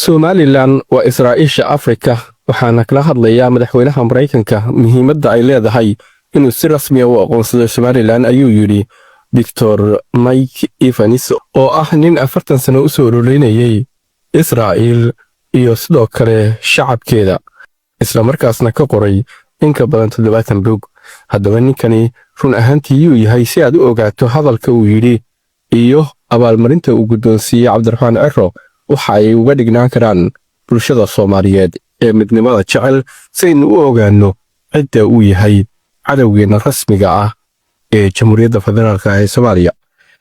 Somaliland waa Israa'iisha Afrika waxaana kala hadlayaa madaxweynaha Mareykanka muhiimadda ay leedahay inuu si rasmi ah u aqoonsado Somaliland ayuu yiri Dr. Mike Evans oo ah nin 40 sano u soo ururinayay Israa'iil iyo sidoo kale shacabkeeda isla markaasna ka qoray in ka badan 70 bog. Haddaba ninkani run ahaantii uu yahay si aad u ogaato hadalka uu yiri iyo abaalmarinta uu guddoonsiiyay Cabdiraxmaan Ciro waxa ay uga dhignaan karaan bulshada Soomaaliyeed ee midnimada jecel si aynu u ogaano cidda uu yahay cadawgeena rasmiga ah ee Jamhuuriyadda Federaalka ee Soomaaliya.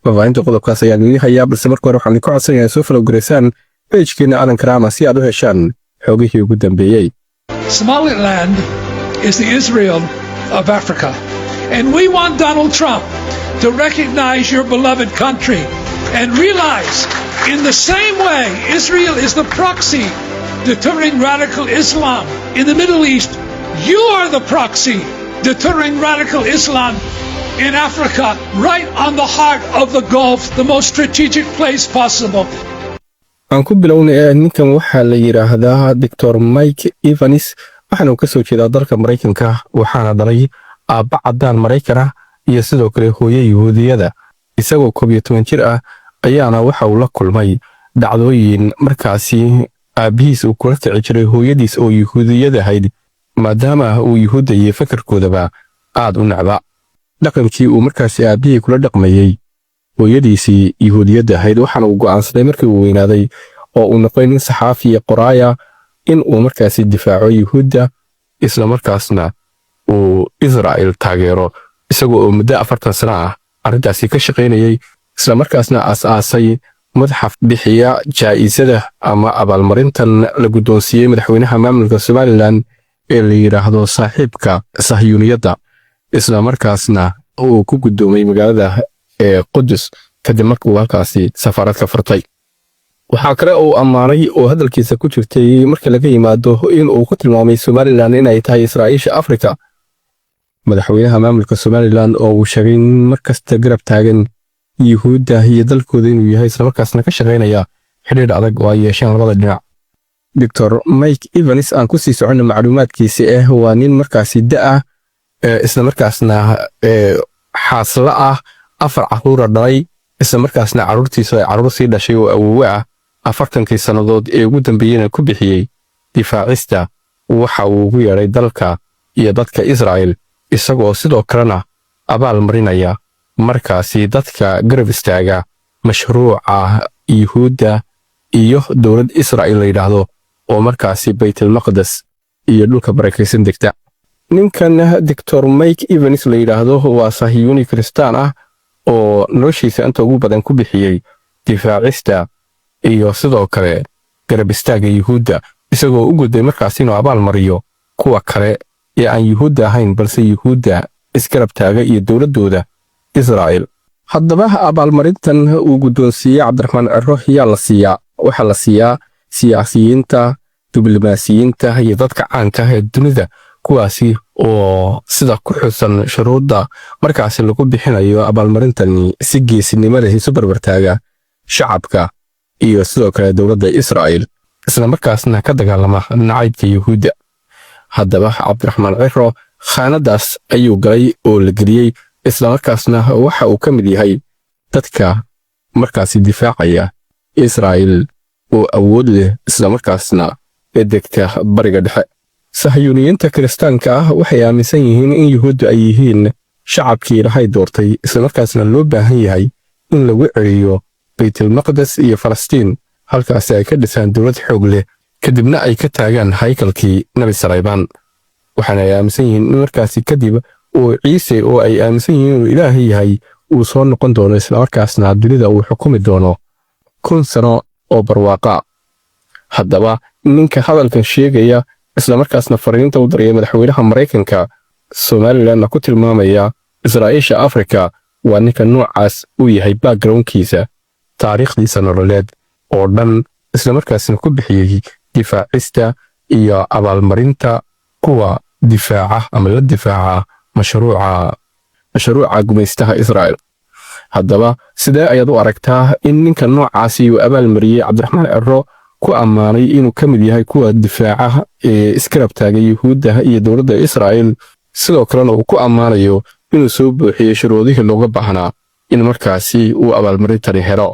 Faafahinta qodobkaas ayaan idin hayaa balse marka hore waxaan ku codsanayaa soo follow gareysaan page-keena Alan Karama si aad u heshaan xogihii ugu dambeeyay. Somaliland is the Israel of Africa, and we want Donald Trump to recognize your beloved country and realize in the same way Israel is the proxy deterring radical Islam in the Middle East, you are the proxy deterring radical Islam in Africa, right on the heart of the Gulf, the most strategic place possible. aan ku bilownay ninkan waxaa la yiraahdaa Dr. Mike Evans waxaana uu ka soo jeedaa dalka Mareykanka waxaana dhalay aabba caddaan Mareykan ah iyo sidoo kale hooyo Yahuudiyada isagoo 12 jir ah ayaana waxa uu la kulmay dhacdooyin markaasi aabihiis uu kula kici jiray hooyadiis oo Yahuudiyada ahayd maadaama uu Yahuudda iyo fikirkoodaba aad u nacba dhaqankii uu markaasi aabihii kula dhaqmayay hooyadiisii Yahuudiyada ahayd waxaana uu go'aansaday markii uu weynaaday oo uu noqday nin saxaafi qoraaya in uu markaasi difaaco Yahuudda isla markaasna uu Israa'iil taageero isagoo oo muddo 40 sano ah arrintaasi ka shaqeynayay isla markaasna aas-aasay madaxaf bixiya jaa'isada ama abaalmarintan la guddoonsiiyay madaxweynaha maamulka Somaliland ee la yiraahdo saaxiibka Sahyuuniyadda isla markaasna uu ku guddoomay magaalada Qudus kadib markuu halkaasi safaarad ka furtay. waxaa kale oo ammaanay oo hadalkiisa ku jirtay marka laga yimaado in uu ku tilmaamay Somaliland inay tahay Israa'iisha Afrika. madaxweynaha maamulka Somaliland oo uu sheegay markasta garab taagan Yahuudda iyo dalkooda inuu yahay isla markaasna ka shaqeynaya xiriir adag oo ay yeesheen labada dhinac. Dr. Mike Evans aan ku sii socono macluumaadkiisa waa nin markaasi da' isla markaasna xaasla ah 4 carruur dhalay isla markaasna carruurtiisa ay carruur sii dhashay oo awoowe ah 40 sanadood ee ugu dambeeyayna ku bixiyay difaacista waxa uu ugu yeeray dalka iyo dadka Israa'iil isagoo sidoo kalena abaal marinaya markaasi dadka garab istaaga mashruuca Yahuudda iyo dowlad Israa'iil la yiraahdo oo markaasi Baytul Maqdis iyo dhulka barakaysan degta. ninkan Dr. Mike Evans la yiraahdo waa Sahyuuni Kristaan ah oo noloshiisa inta ugu badan ku bixiyay difaacista iyo sidoo kale garab istaaga Yahuudda isagoo u gudbay markaasi inuu abaal mariyo kuwa kale ee aan Yahuudda ahayn balse Yahuudda isgarab taaga iyo dowladooda Israa'iil. haddaba abaalmarintan uu guddoonsiiyay Cabdiraxmaan Ciro yaa la siiyaa waxa la siiyaa siyaasiyiinta diblomaasiyiinta iyo dadka caanka ah ee dunida kuwaasi oo sida ku xusan shuruudda markaasi lagu bixinayo abaalmarintan si geesinimo leh isu barbartaaga shacabka iyo sidoo kale dowladda Israa'iil isla markaasna ka dagaalama nacaybka Yahuudda. haddaba Cabdiraxmaan Ciro khaanadaas ayuu galay oo la geliyay isla markaasna waxa uu ka mid yahay dadka markaasi difaacaya Israa'iil oo awood leh isla markaasna degta bariga dhexe. Sahyuuniyiinta Kiristaanka ah waxay aaminsan yihiin in Yahuuddu ay yihiin shacabkii Ilaahay doortay isla markaasna loo baahan yahay in lagu celiyo Baytul Maqdis iyo Falastiin halkaas ay ka dhisaan dowlad xoog leh kadibna ay ka taagaan haykalkii Nabi Sulaymaan. waxaana ay aaminsan yihiin in markaasi kadib oo Ciise oo ay aaminsan yihiin inuu Ilaahay yahay uu soo noqon doono isla markaasna dunida uu xukumi doono 1000 sano oo barwaaqa. haddaba ninka hadalkan sheegaya isla markaasna fariinta u diray madaxweynaha Mareykanka Somaliland ku tilmaamaya Israa'iisha Afrika waa ninka noocaas uu yahay backgroundkiisa taariikhdiisa nololeed oo dhan isla markaasna ku bixiyay difaacista iyo abaalmarinta kuwa difaaca ama la difaaca mashruuca gumaystaha Israa'iil. haddaba sidee ayaad u aragtaa in ninka noocaasi uu abaal mariyay Cabdiraxmaan Ciro ku ammaanay inuu ka mid yahay kuwa difaacaha ee iskarab taagay yuhuudda iyo dowladda Israa'iil sidoo kalena uu ku ammaanayo inuu soo buuxiyey shuruudihii looga baahnaa in markaasi uu abaalmarintani helo